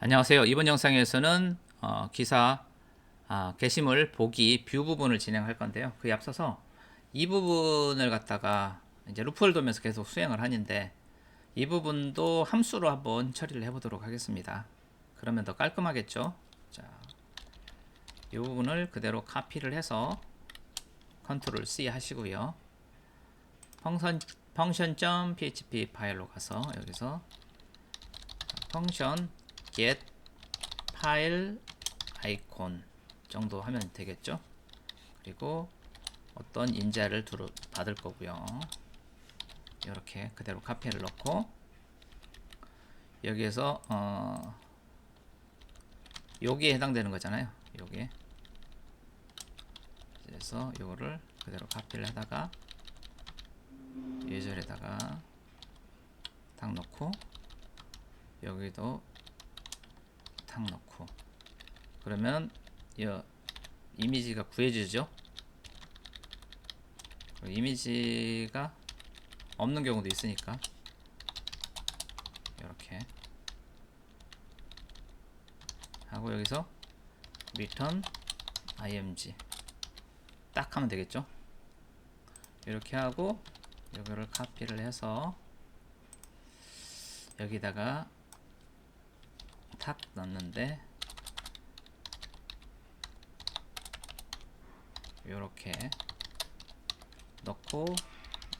안녕하세요. 이번 영상에서는 기사 게시물 보기 뷰 부분을 진행할 건데요. 그에 앞서서 이 부분을 갖다가 이제 루프를 돌면서 계속 수행을 하는데 이 부분도 함수로 한번 처리를 해보도록 하겠습니다. 그러면 더 깔끔하겠죠. 자, 이 부분을 그대로 카피를 해서 컨트롤 C 하시고요. 펑션.php 파일로 가서 여기서 펑션 get 파일 아이콘 정도 하면 되겠죠. 그리고 어떤 인자를 받을 거고요. 이렇게 그대로 카피를 넣고 여기에서 여기에 해당되는 거잖아요. 여기에 그래서 요거를 그대로 카피를 하다가 예절에다가 탁 넣고 여기도 탁 넣고 그러면 이 이미지가 구해지죠. 이미지가 없는 경우도 있으니까 이렇게 하고 여기서 return img 딱 하면 되겠죠. 이렇게 하고 이거를 카피를 해서 여기다가 탁 넣는데 이렇게 넣고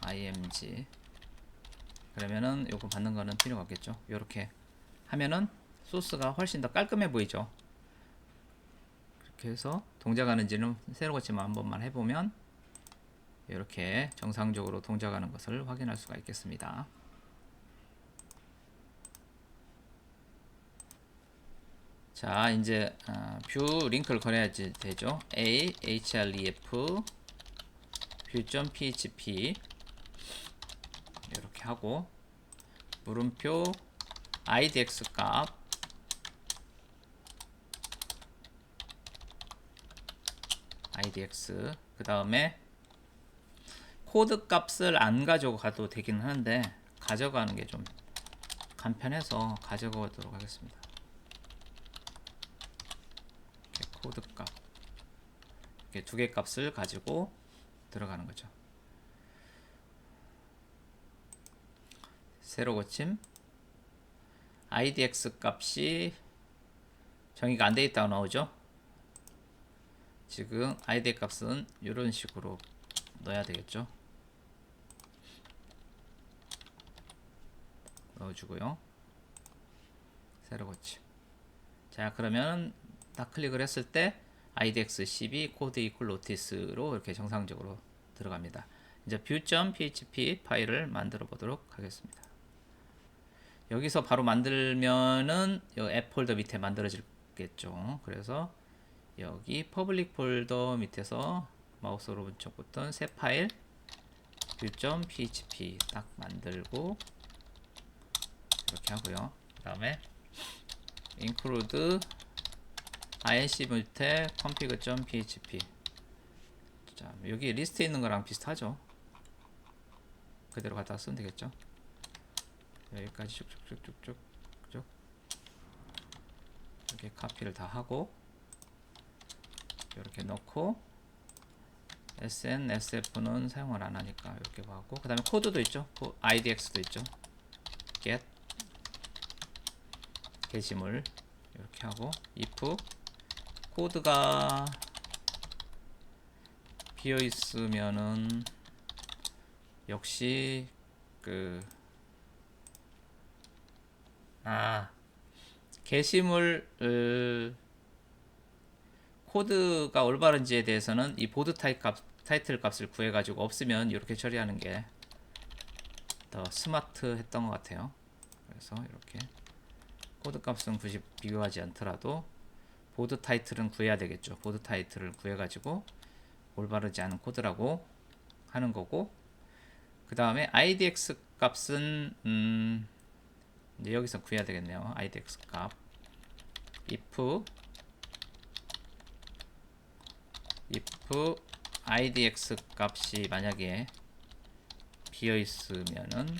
img 그러면은 요거 받는 거는 필요가 없겠죠. 이렇게 하면은 소스가 훨씬 더 깔끔해 보이죠. 그렇게 해서 동작하는지는 새로 고치만 한 번만 해보면 이렇게 정상적으로 동작하는 것을 확인할 수가 있겠습니다. 자, 이제 뷰 링크를 걸어야지 되죠. a href view.php 이렇게 하고 물음표 idx 값 idx 그 다음에 코드 값을 안 가져가도 되긴 하는데 가져가는 게 좀 간편해서 가져가도록 하겠습니다. 이렇게 코드 값 이렇게 두 개 값을 가지고 들어가는 거죠. 새로 고침 idx 값이 정의가 안 되어 있다고 나오죠. 지금 id 값은 이런 식으로 넣어야 되겠죠. 넣어주고요. 새로 고침. 자, 그러면 딱 클릭을 했을 때 idx 12 코드 이퀄 노티스로 이렇게 정상적으로 들어갑니다. 이제 view.php 파일을 만들어 보도록 하겠습니다. 여기서 바로 만들면은 앱 폴더 밑에 만들어지겠죠. 그래서 여기 퍼블릭 폴더 밑에서 마우스 오른쪽 버튼 새 파일 view.php 딱 만들고 이렇게 하고요. 그 다음에 include inc 밑에 config.php 자, 여기 리스트에 있는 거랑 비슷하죠. 그대로 갖다 쓰면 되겠죠. 여기까지 쭉쭉쭉쭉쭉 이렇게 카피를 다 하고 이렇게 넣고 SNSF는 사용을 안 하니까 이렇게 하고 그 다음에 코드도 있죠. IDX도 있죠. get 게시물 이렇게 하고 if 코드가 비어 있으면은 역시 게시물 코드가 올바른지에 대해서는 이 보드 타이틀 값을 구해가지고 없으면 이렇게 처리하는 게 더 스마트했던 것 같아요. 그래서 이렇게 코드 값은 굳이 비교하지 않더라도 보드 타이틀은 구해야 되겠죠. 보드 타이틀을 구해가지고 올바르지 않은 코드라고 하는 거고 그 다음에 idx 값은 이제 여기서 구해야 되겠네요. idx 값 if idx 값이 만약에 비어 있으면은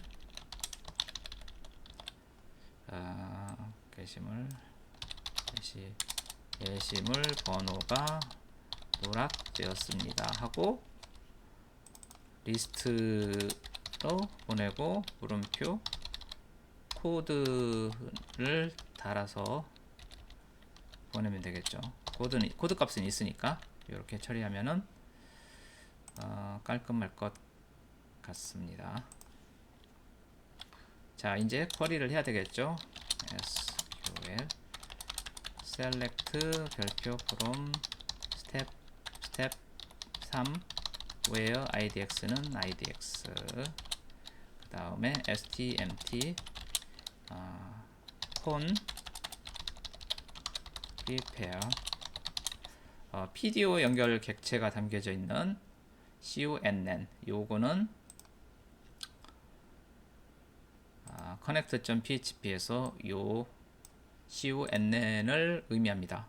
게시물 게시물 번호가 누락되었습니다 하고 리스트로 보내고 물음표 코드를 달아서 보내면 되겠죠. 코드 값은 있으니까 이렇게 처리하면은 깔끔할 것 같습니다. 자, 이제 쿼리를 해야 되겠죠. SQL select 별표 from step 3 where idx는 idx 그 다음에 stmt con prepare PDO 연결 객체가 담겨져 있는 conn 요거는 connect.php에서 요 conn을 의미합니다.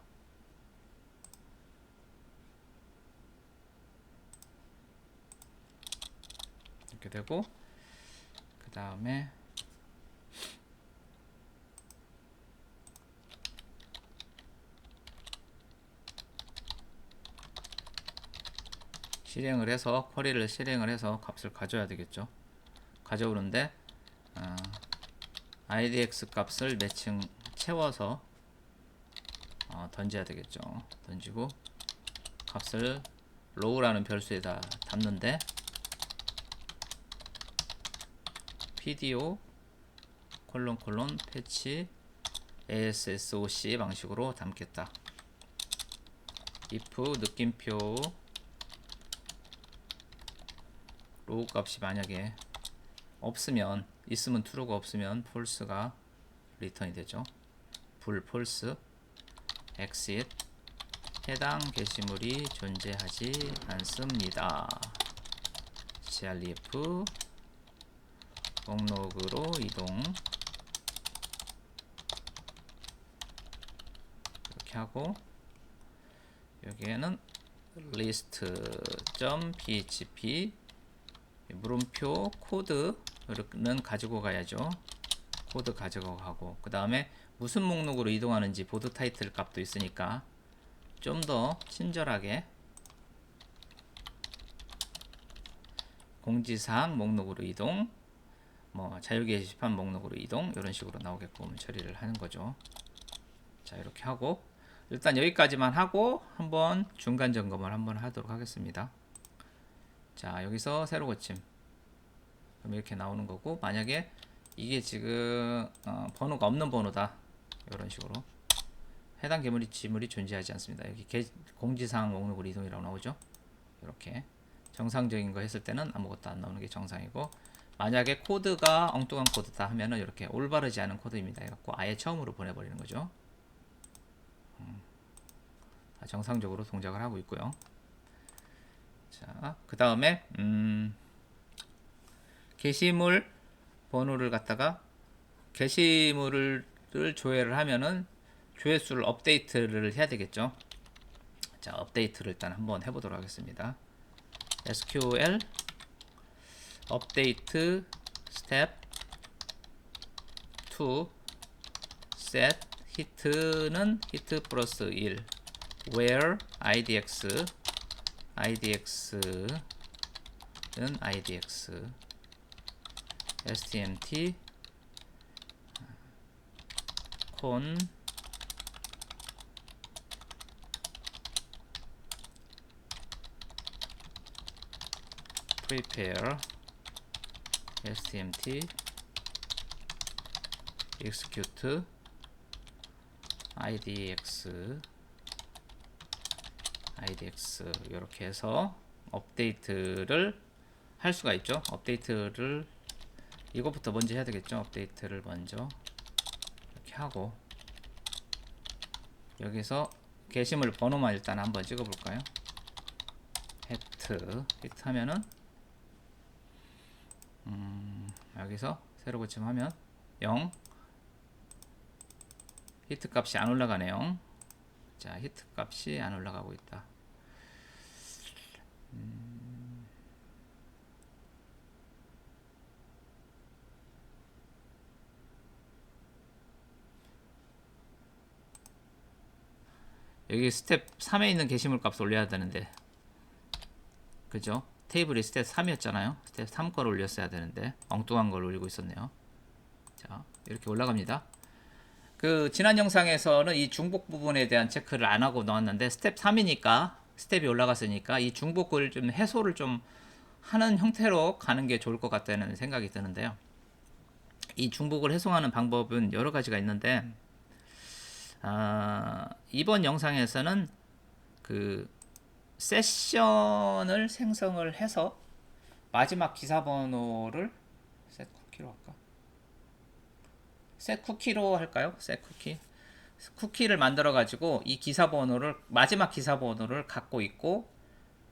이렇게 되고 그 다음에 실행을 해서 쿼리를 실행을 해서 값을 가져야 되겠죠. 가져오는데 idx 값을 매칭 채워서 던져야 되겠죠. 던지고 값을 row라는 별수에다 담는데 pdo 패치 assoc 방식으로 담겠다. if 느낌표 row 값이 만약에 없으면 있으면 true가 없으면 false가 리턴이 되죠. false exit 해당 게시물이 존재하지 않습니다. cref 목록으로 이동 이렇게 하고 여기에는 list.php 물음표 코드는 가지고 가야죠. 코드 가지고 가고 그 다음에 무슨 목록으로 이동하는지 보드 타이틀 값도 있으니까 좀 더 친절하게 공지사항 목록으로 이동 뭐 자유 게시판 목록으로 이동 이런 식으로 나오게끔 처리를 하는 거죠. 자, 이렇게 하고 일단 여기까지만 하고 한번 중간 점검을 한번 하도록 하겠습니다. 자, 여기서 새로 고침 그럼 이렇게 나오는 거고 만약에 이게 지금 번호가 없는 번호다 이런 식으로 해당 지물이 존재하지 않습니다. 여기 공지사항 목록으로 이동이라고 나오죠. 이렇게 정상적인 거 했을 때는 아무것도 안 나오는 게 정상이고 만약에 코드가 엉뚱한 코드다 하면은 이렇게 올바르지 않은 코드입니다 해갖고 아예 처음으로 보내버리는 거죠. 정상적으로 동작을 하고 있고요. 자, 그 다음에 게시물 번호를 갖다가 게시물을 조회를 하면은 조회수를 업데이트를 해야 되겠죠. 자, 업데이트를 일단 한번 해보도록 하겠습니다. SQL update step 2 set hit는 hit 플러스 1 where idx는 idx stmt con prepare stmt execute idx 이렇게 해서 업데이트를 할 수가 있죠. 업데이트를 이것부터 먼저 해야 되겠죠. 업데이트를 먼저 이렇게 하고 여기서 게시물 번호만 일단 한번 찍어 볼까요? 히트 하면은 여기서 새로 고침하면 0 히트 값이 안 올라가네요. 자, 히트 값이 안 올라가고 있다. 여기 스텝 3에 있는 게시물 값을 올려야 되는데, 그죠? 테이블이 스텝 3이었잖아요. 스텝 3 거를 올렸어야 되는데 엉뚱한 걸 올리고 있었네요. 자, 이렇게 올라갑니다. 그 지난 영상에서는 이 중복 부분에 대한 체크를 안 하고 나왔는데, 스텝 3이니까 스텝이 올라갔으니까 이 중복을 좀 해소를 좀 하는 형태로 가는 게 좋을 것 같다는 생각이 드는데요. 이 중복을 해소하는 방법은 여러 가지가 있는데, 이번 영상에서는 그 세션을 생성을 해서 마지막 기사 번호를 셋 쿠키로 할까? 셋 쿠키로 할까요? 셋 쿠키. 쿠키를 만들어 가지고 이 기사 번호를, 마지막 기사 번호를 갖고 있고,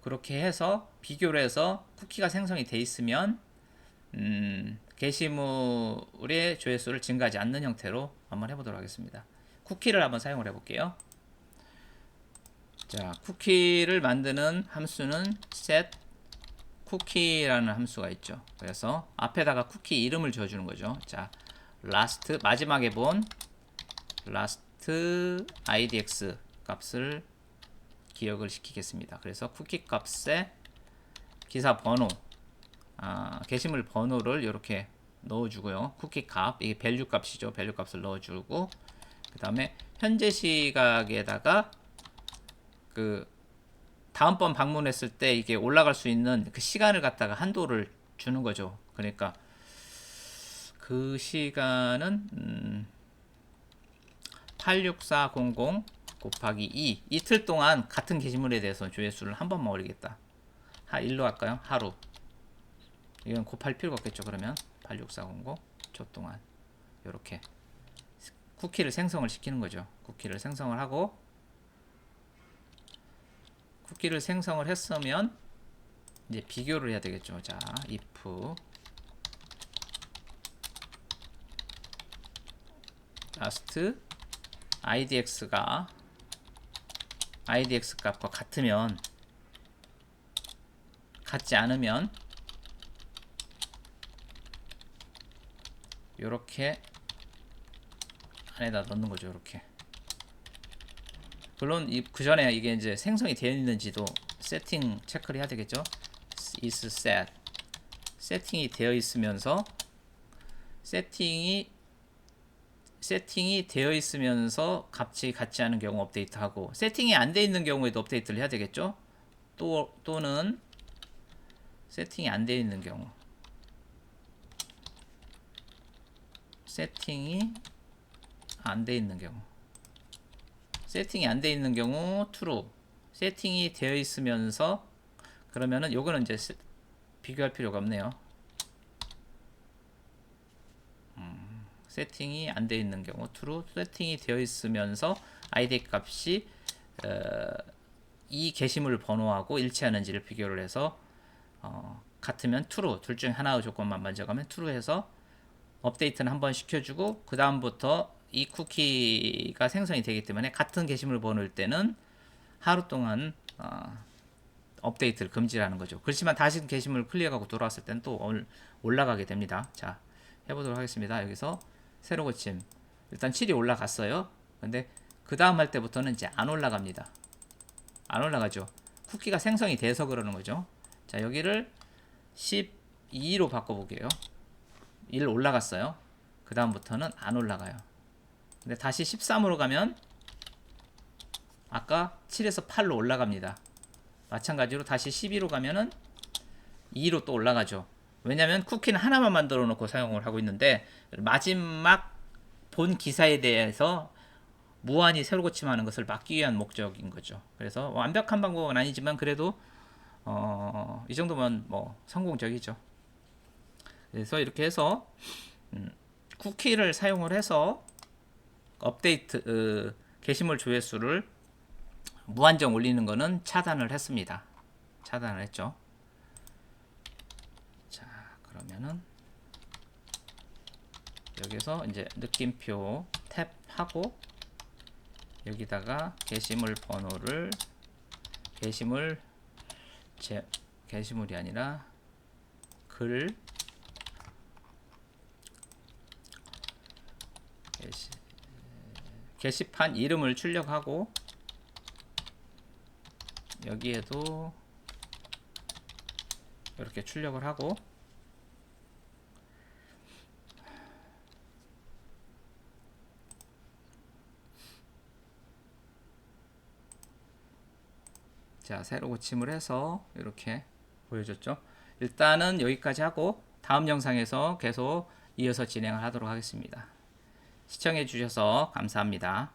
그렇게 해서 비교를 해서 쿠키가 생성이 돼 있으면 게시물의 조회수를 증가하지 않는 형태로 한번 해보도록 하겠습니다. 쿠키를 한번 사용을 해볼게요. 자, 쿠키를 만드는 함수는 set 쿠키라는 함수가 있죠. 그래서 앞에다가 쿠키 이름을 줘주는 거죠. 자, last, 마지막에 본 last idx 값을 기억을 시키겠습니다. 그래서 쿠키 값에 기사 번호, 게시물 번호를 이렇게 넣어주고요. 쿠키 값, 이게 밸류 값이죠. 밸류 값을 넣어주고, 그 다음에 현재 시각에다가 그 다음번 방문했을 때 이게 올라갈 수 있는 그 시간을 갖다가 한도를 주는 거죠. 그러니까 그 시간은 86400 곱하기 2, 이틀 동안 같은 게시물에 대해서 조회수를 한 번만 올리겠다. 1로 할까요? 하루. 이건 곱할 필요가 없겠죠. 그러면 86400 초 동안 이렇게 쿠키를 생성을 시키는 거죠. 쿠키를 생성을 하고, 쿠키를 생성을 했으면 이제 비교를 해야 되겠죠. 자, if last idx가 idx 값과 같으면, 같지 않으면 이렇게 안에다 넣는 거죠. 이렇게. 물론 그 전에 이게 이제 생성이 되어 있는지도 세팅 체크를 해야 되겠죠. is set, 세팅이 되어 있으면서, 세팅이 되어 있으면서 값이 같지 않은 경우 업데이트하고, 세팅이 안 되어 있는 경우에도 업데이트를 해야 되겠죠. 또는 세팅이 안 되어 있는 경우, 세팅이 안 되어 있는 경우, 세팅이 안 되어 있는 경우 true, 세팅이 되어 있으면서, 그러면은 요거는 이제 비교할 필요가 없네요. 세팅이 안 되어 있는 경우 true, 세팅이 되어 있으면서 id 값이 이 게시물 번호하고 일치하는지를 비교를 해서 같으면 true, 둘 중에 하나의 조건만 만져가면 true 해서 업데이트는 한번 시켜주고, 그 다음부터 이 쿠키가 생성이 되기 때문에 같은 게시물 번호일 때는 하루 동안 업데이트를 금지하는 거죠. 그렇지만 다시 게시물 클리어하고 돌아왔을 때는 또 올라가게 됩니다. 자, 해보도록 하겠습니다. 여기서 새로 고침, 일단 7이 올라갔어요. 근데 그 다음 할 때부터는 이제 안 올라갑니다. 안 올라가죠. 쿠키가 생성이 돼서 그러는 거죠. 자, 여기를 12로 바꿔볼게요. 1 올라갔어요. 그 다음부터는 안 올라가요. 근데 다시 13으로 가면 아까 7에서 8로 올라갑니다. 마찬가지로 다시 12로 가면은 2로 또 올라가죠. 왜냐면 쿠키는 하나만 만들어 놓고 사용을 하고 있는데, 마지막 본 기사에 대해서 무한히 새로 고침하는 것을 막기 위한 목적인 거죠. 그래서 완벽한 방법은 아니지만 그래도 이 정도면 뭐 성공적이죠. 그래서 이렇게 해서 쿠키를 사용을 해서 업데이트 게시물 조회수를 무한정 올리는 거는 차단을 했습니다. 차단을 했죠. 자, 그러면은 여기서 이제 느낌표 탭하고, 여기다가 게시물 번호를, 게시물이 아니라 글, 게시판 이름을 출력하고, 여기에도 이렇게 출력을 하고 자 새로 고침을 해서 이렇게 보여줬죠. 일단은 여기까지 하고 다음 영상에서 계속 이어서 진행을 하도록 하겠습니다. 시청해 주셔서 감사합니다.